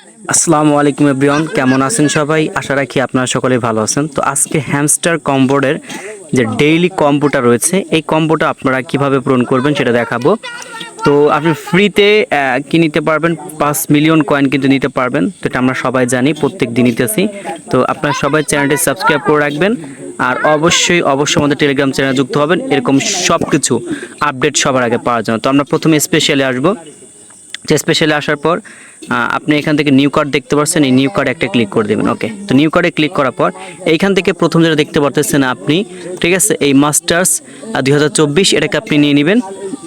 আসসালামু আলাইকুম এভরিওয়ান, কেমন আছেন সবাই? আশা রাখি আপনারা সকলেই ভালো আছেন। তো আজকে হ্যামস্টার কম্বোর যে ডেইলি কম্বোটা রয়েছে, এই কম্বোটা আপনারা কিভাবে পূরণ করবেন সেটা দেখাবো। তো আপনি ফ্রিতে কি নিতে পারবেন, 5 মিলিয়ন কয়েন কিন্তু নিতে পারবেন। তো এটা আমরা সবাই জানি, প্রত্যেক দিন নিতেছি। তো আপনারা সবাই চ্যানেলটি সাবস্ক্রাইব করে রাখবেন, আর অবশ্যই আমাদের টেলিগ্রাম চ্যানেলে যুক্ত হবেন এরকম সব কিছু আপডেট সবার আগে পাওয়ার জন্য। তো আমরা প্রথমে স্পেশালে আসবো। যে স্পেশালে আসার পর আপনি এখান থেকে নিউ কার্ড দেখতে পাচ্ছেন, এই নিউ কার্ডে একটা ক্লিক করে দেবেন। ওকে, তো নিউ কার্ডে ক্লিক করার পর এইখান থেকে প্রথম যেটা দেখতে পাচ্ছেন আপনি, ঠিক আছে, এই মাস্টার্স 2024 এটাকে আপনি নিয়ে নেবেন।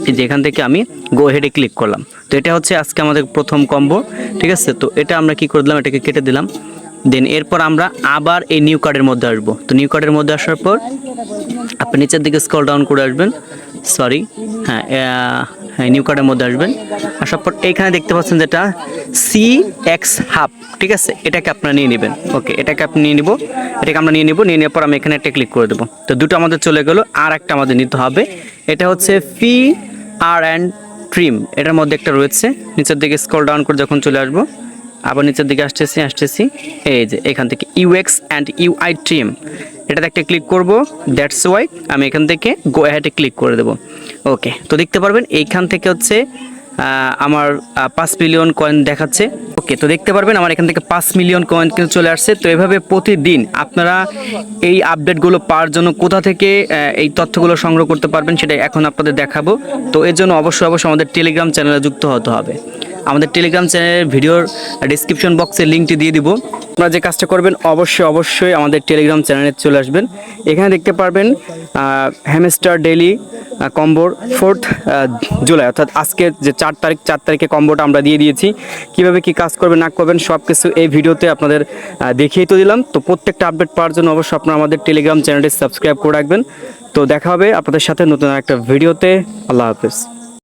এই যে এখান থেকে আমি গো হেডে ক্লিক করলাম। তো এটা হচ্ছে আজকে আমাদের প্রথম কম্বো, ঠিক আছে। তো এটা আমরা কি করে দিলাম, এটাকে কেটে দিলাম। দেন এরপর আমরা আবার এই নিউ কার্ডের মধ্যে আসবো। তো নিউ কার্ডের মধ্যে আসার পর আপনি নিচের দিকে স্ক্রল ডাউন করে আসবেন, সরি, হ্যাঁ, নিউ কার্ডের মধ্যে আসবেন। আসার পর এইখানে দেখতে পাচ্ছেন যেটা CX হাব, ঠিক আছে, এটাকে আপনারা নিয়ে নেবেন। ওকে, এটাকে আপনি নিয়ে নিব, এটাকে আমরা নিয়ে নেওয়ার পর আমি এখানে একটা ক্লিক করে দেবো। তো দুটো আমাদের চলে গেল, আর একটা আমাদের নিতে হবে। এটা হচ্ছে ফি আর অ্যান্ড ট্রিম, এটার মধ্যে একটা রয়েছে। নিচের দিকে স্ক্রল ডাউন করে যখন চলে আসবো, আবার নিচের দিকে আসতেছি, এই যে এখান থেকে UX অ্যান্ড UI ট্রিম, এটাতে একটা ক্লিক করব। দ্যাটস ওয়াই আমি এখান থেকে গো অ্যাহেডে ক্লিক করে দেব। ওকে, তো দেখতে পারবেন এইখান থেকে হচ্ছে আমার 5 মিলিয়ন কয়েন দেখাচ্ছে। ওকে, তো দেখতে পারবেন আমার এখান থেকে 5 মিলিয়ন কয়েন কিন্তু চলে আসছে। তো এভাবে প্রতিদিন আপনারা এই আপডেটগুলো পাওয়ার জন্য কোথা থেকে এই তথ্যগুলো সংগ্রহ করতে পারবেন সেটা এখন আপনাদের দেখাবো। তো এর জন্য অবশ্যই আমাদের টেলিগ্রাম চ্যানেলে যুক্ত হতে হবে। আমাদের টেলিগ্রাম চ্যানেলের ভিডিওর ডিসক্রিপশন বক্সে লিঙ্কটি দিয়ে দিব। আপনারা যে কাজটা করবেন, অবশ্যই আমাদের টেলিগ্রাম চ্যানেলে চলে আসবেন। এখানে দেখতে পারবেন হ্যামস্টার ডেইলি কম্বোর 4th জুলাই, অর্থাৎ আজকে যে 4 তারিখে কম্বোটা আমরা দিয়ে দিয়েছি। কিভাবে কি কাজ করবেন না করবেন সব কিছু এই ভিডিওতে আপনাদের দেখিয়ে তো দিলাম। তো প্রত্যেকটা আপডেট পাওয়ার জন্য অবশ্যই আপনারা আমাদের টেলিগ্রাম চ্যানেলটি সাবস্ক্রাইব করে রাখবেন। তো দেখা হবে আপনাদের সাথে নতুন একটা ভিডিওতে। আল্লাহ হাফেজ।